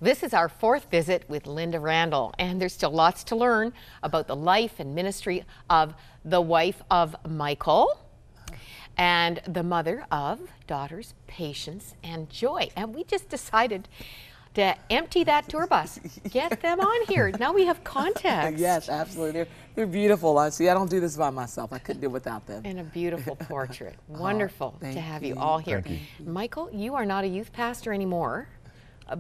This is our fourth visit with Lynda Randle, and there's still lots to learn about the life and ministry of the wife of Michael and the mother of daughters Patience and Joy. And we just decided to empty that tour bus, get them on here. Now we have context. Yes, absolutely. They're beautiful. See, I don't do this by myself. I couldn't do it without them. And a beautiful portrait. Wonderful to have you all here. Michael, you are not a youth pastor anymore,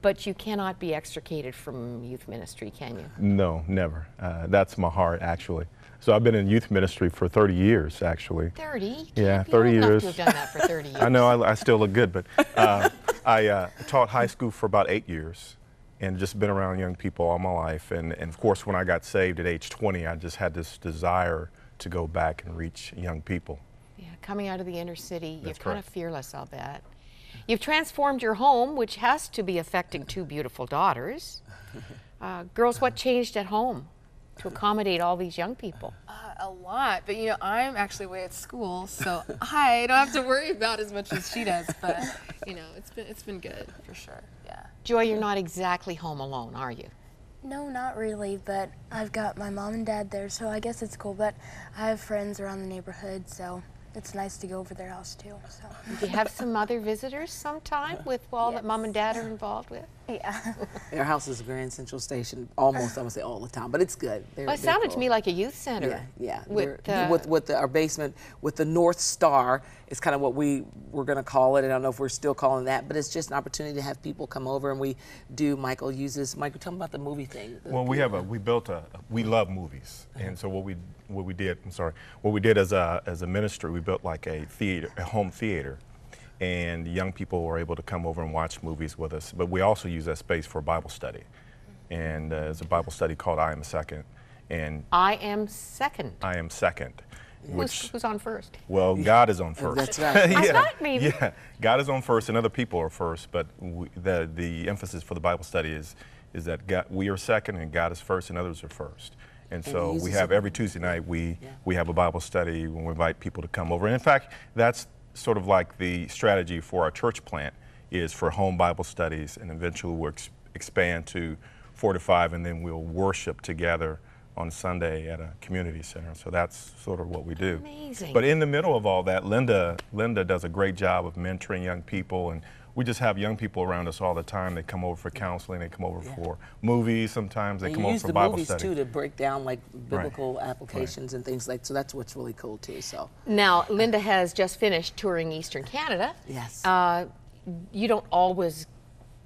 but you cannot be extricated from youth ministry, can you? No, never. That's my heart, actually. So I've been in youth ministry for 30 years, actually. 30? Yeah, 30 years. To have done that for 30 years. I know, I still look good, but I taught high school for about 8 years and just been around young people all my life. And of course, when I got saved at age 20, I just had this desire to go back and reach young people. Yeah, coming out of the inner city, That's you're kind of fearless, I'll bet. You've transformed your home, which has to be affecting two beautiful daughters. Girls, what changed at home to accommodate all these young people? A lot, but you know, I'm actually away at school, so I don't have to worry about as much as she does, but you know, it's been good for sure. Yeah. Joy, you're not exactly home alone, are you? No, not really, but I've got my mom and dad there, so I guess it's cool, but I have friends around the neighborhood, so it's nice to go over their house too. So. Do you have some other visitors sometime with all that mom and dad are involved with? Yeah. Our house is a Grand Central Station, almost, I would say all the time, but it's good. Well, it sounded to me like a youth center. Yeah, yeah. With our basement, with the North Star, is kind of what we were going to call it. I don't know if we're still calling that, but it's just an opportunity to have people come over, and we do. Michael, tell me about the movie thing. Well, we love movies, and so what we did as a ministry, we built like a home theater, and young people were able to come over and watch movies with us. But we also use that space for Bible study, and there's a Bible study called I Am Second. And I Am Second. I Am Second. Who's on first? Well, God is on first. That's right. I thought maybe. Yeah, God is on first, and other people are first. But the emphasis for the Bible study is that we are second, and God is first, and others are first. And so we have every Tuesday night we have a Bible study when we invite people to come over. And in fact, that's sort of like the strategy for our church plant, is for home Bible studies, and eventually we'll expand to 4 to 5, and then we'll worship together on Sunday at a community center. So that's sort of what we do. Amazing. But in the middle of all that, Lynda does a great job of mentoring young people, and we just have young people around us all the time. They come over for counseling, they come over for movies sometimes, they come over for Bible study. You use the movies too to break down like biblical applications and things like, so that's what's really cool too. So now, Lynda has just finished touring Eastern Canada. Yes. You don't always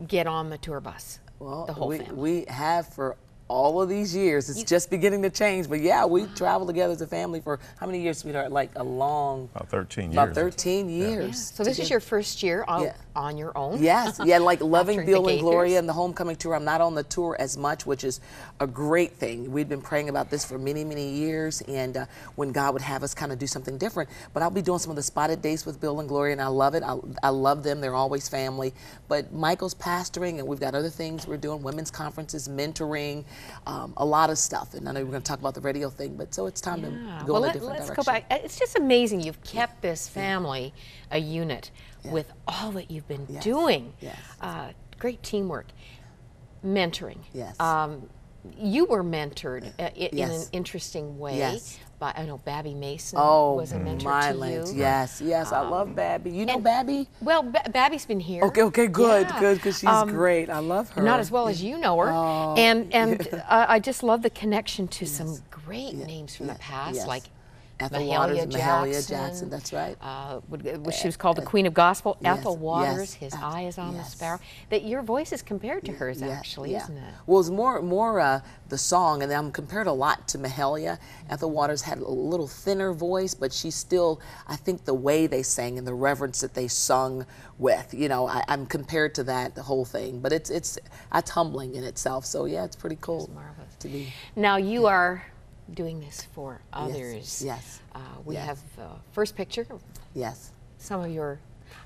get on the tour bus, well, the whole family. We have for all of these years. It's just beginning to change, but yeah, we travel together as a family for how many years, sweetheart? Like a long... About 13 years. About 13 years. Yeah. So this is your first year on your own? Yes, yeah, like loving Bill and Gloria and the homecoming tour. I'm not on the tour as much, which is a great thing. We've been praying about this for many, many years, and when God would have us kind of do something different. But I'll be doing some of the spotted dates with Bill and Gloria, and I love it. I love them. They're always family. But Michael's pastoring, and we've got other things we're doing, women's conferences, mentoring, a lot of stuff. And I know we're going to talk about the radio thing, but so it's time to go in a different direction. Let's go back. It's just amazing you've kept this family a unit with all that you've been doing. Yes. Great teamwork. Mentoring. Yes. You were mentored in an interesting way. Yes. By, I know Babby Mason was a mentor to you. Yes, I love Babby. You know Babby? Well, Babby's been here. Okay, good, because she's great. I love her. Not as well as you know her. Oh. And I just love the connection to some great names from the past, like Mahalia Jackson, that's right. She was called the Queen of Gospel. Ethel Waters, His Eye is on the Sparrow. That your voice is compared to hers, actually, isn't it? Well, it's more the song, and I'm compared a lot to Mahalia. Ethel Waters had a little thinner voice, but she's still, I think the way they sang and the reverence that they sung with, you know, I'm compared to that, the whole thing. But it's humbling in itself, so yeah, it's pretty cool. It's marvelous. To be. Now you are doing this for others. Yes. We have first picture. Yes. Some of your,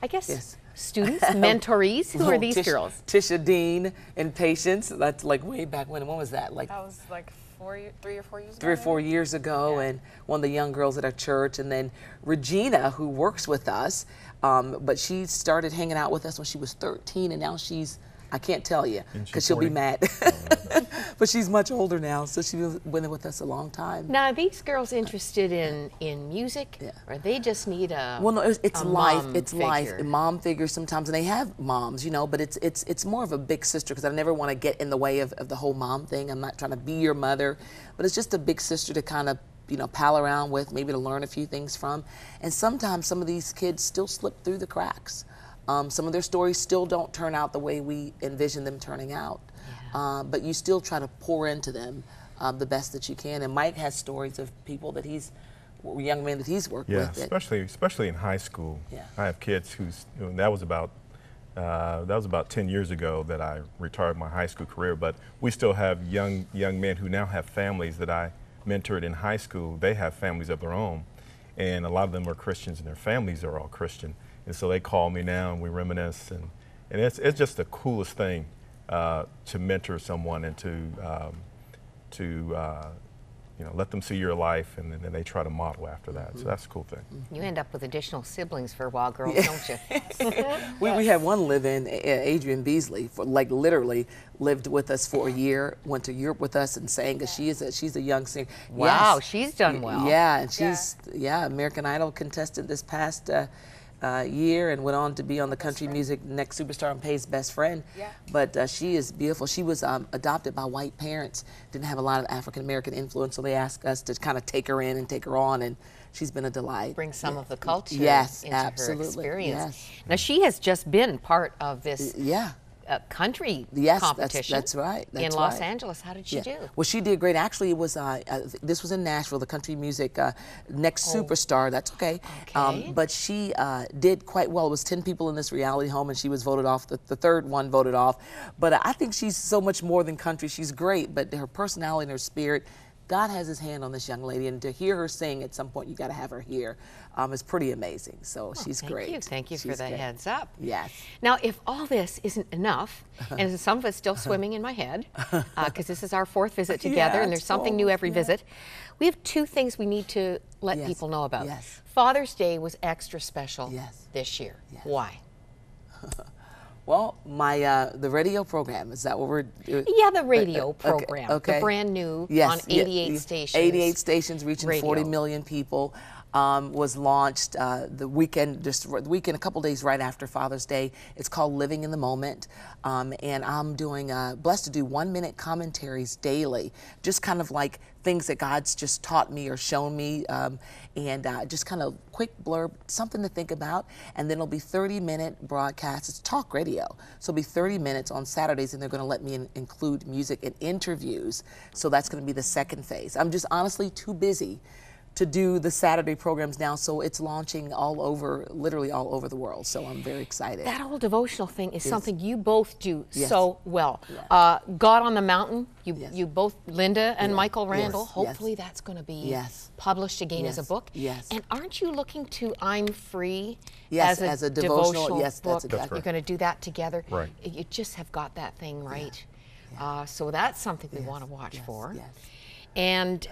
I guess, students, mentorees. Who are these girls? Tisha Dean and Patience. That's like way back when. When was that? Like that was like 3 or 4 years ago. 3 or 4 years ago, and one of the young girls at our church, and then Regina, who works with us, but she started hanging out with us when she was 13, and now she's I can't tell you Isn't she because she'll be 40? mad. But she's much older now, so she's been with us a long time. Now, are these girls interested in music, Yeah. or they just need a Well, no, it's a life. mom It's life. figure? And mom figures sometimes, and they have moms, you know. But it's more of a big sister because I never want to get in the way of the whole mom thing. I'm not trying to be your mother, but it's just a big sister to kind of, you know, pal around with, maybe to learn a few things from. And sometimes some of these kids still slip through the cracks. Some of their stories still don't turn out the way we envision them turning out. Yeah. But you still try to pour into them the best that you can. And Mike has stories of people that young men that he's worked Yeah, with. especially in high school. Yeah. I have kids who's, you know, that was about 10 years ago that I retired my high school career, but we still have young men who now have families that I mentored in high school. They have families of their own, and a lot of them are Christians, and their families are all Christian. And so they call me now, and we reminisce, and it's just the coolest thing to mentor someone and to you know, let them see your life, and then they try to model after that. So that's a cool thing. You end up with additional siblings for a while, girls, don't you? We had one live-in, Adrian Beasley, for like literally lived with us for a year, went to Europe with us and sang, because she's a young singer. Wow, Yes. she's done well. Yeah, and she's American Idol contestant this past year, and went on to be on the Country Music Next Superstar and Pay's Best Friend. Yeah. But she is beautiful. She was adopted by white parents, didn't have a lot of African American influence, so they asked us to kind of take her in and take her on, and she's been a delight. Bring some of the culture Yes, into absolutely. her experience. Yes. Now, she has just been part of this Yeah. country Yes, competition that's right. That's in Los right. Angeles. How did she do? Well, she did great. Actually, it was this was in Nashville, the Country Music Next Superstar. That's okay. Okay. But she did quite well. It was 10 people in this reality home, and she was voted off. The third one voted off. But I think she's so much more than country. She's great, but her personality and her spirit, God has his hand on this young lady, and to hear her sing at some point, you got to have her here. Is pretty amazing. So she's great. Thank you for She's the great. heads up. Yes. Now, if all this isn't enough, and some of it's still swimming in my head, because this is our 4th visit together, Yeah, and there's it's something new cool. every Yeah. visit, we have 2 things we need to let Yes. people know about. Yes. Father's Day was extra special Yes. this year. Yes. Why? Well, the radio program, is that what we're doing? Yeah, the radio Okay, program, okay. the brand new Yes, on yeah, 88 yeah. stations. 88 stations reaching radio. 40 million people. Was launched the weekend, a couple days right after Father's Day. It's called Living in the Moment, and I'm doing blessed to do 1-minute commentaries daily, just kind of like things that God's just taught me or shown me, and just kind of quick blurb, something to think about. And then it'll be 30-minute broadcasts. It's talk radio, so it'll be 30 minutes on Saturdays, and they're going to let me include music and interviews. So that's going to be the second phase. I'm just honestly too busy to do the Saturday programs now, so it's launching all over, literally all over the world. So I'm very excited. That whole devotional thing is something you both do Yes. so well. Yeah. God on the Mountain, Yes. you both, Lynda and Yeah. Michael Randle, Yes. hopefully that's going to be Yes. published again as a Yes. book. Yes. And aren't you looking to I'm Free Yes, as a devotional yes, book? that's exactly. You're going to do that together. Right. You just have got that thing right. So that's something we want to watch for. Yes. And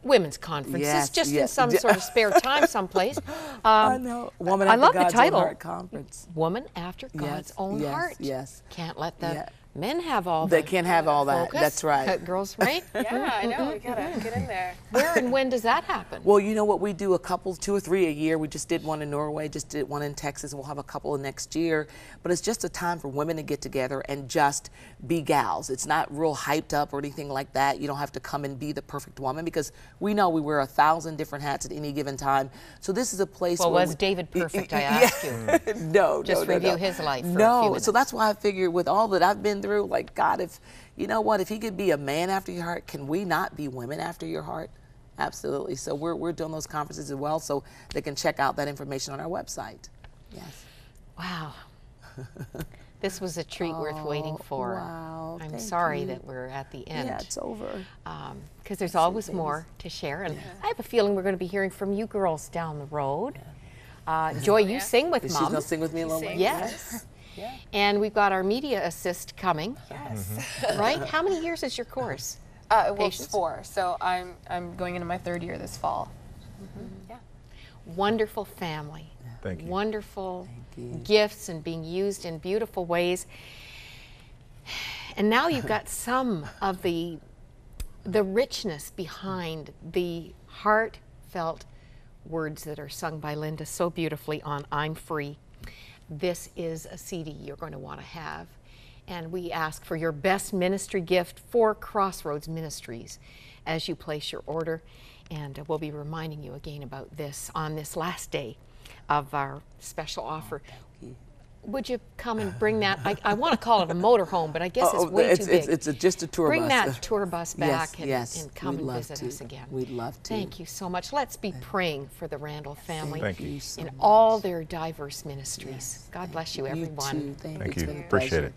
women's conferences, Yes, just in yes. some sort of spare time someplace. I know. Woman I After love the God's title. Own Heart Conference. Woman After God's Own yes, Heart. yes. Can't let the Yeah. men have all They the can't have all that. focus. That's right. Girls, right? Yeah, I know. We gotta get in there. Where and when does that happen? Well, you know what, we do a couple, 2 or 3 a year. We just did one in Norway, just did one in Texas, and we'll have a couple next year. But it's just a time for women to get together and just be gals. It's not real hyped up or anything like that. You don't have to come and be the perfect woman, because we know we wear 1,000 different hats at any given time. So this is a place Well, where was David perfect, I ask you? No, Just no, review no. his life for a No, few minutes. so that's why I figured with all that I've been through, like, God, if, you know what, if he could be a man after your heart, can we not be women after your heart? Absolutely. So we're doing those conferences as well, so they can check out that information on our website. Yes. Wow. This was a treat worth waiting for. wow, I'm thank sorry you. that we're at the end. Yeah, it's over. Because there's always more to share. And I have a feeling we're going to be hearing from you girls down the road. Joy, you sing with She's Mom. gonna sing with me a little bit. Yes. Yeah. And we've got our media assist coming, Yes. right? How many years is your course? Well, Patience? it's 4, so I'm going into my 3rd year this fall. Yeah. Wonderful family. Thank you. Wonderful you. gifts and being used in beautiful ways. And now you've got some of the richness behind the heartfelt words that are sung by Lynda so beautifully on I'm Free. This is a CD you're going to want to have. And we ask for your best ministry gift for Crossroads Ministries as you place your order. And we'll be reminding you again about this on this last day of our special offer. Would you come and bring that? I want to call it a motorhome, but I guess it's way too big. It's just a tour bus. Bring that tour bus back yes, and come and visit us again. We'd love to. Thank you so much. Let's be praying for the Randle family Thank you so in much. all their diverse ministries. God bless you, everyone. You too. Thank you. It's been a Appreciate pleasure. it.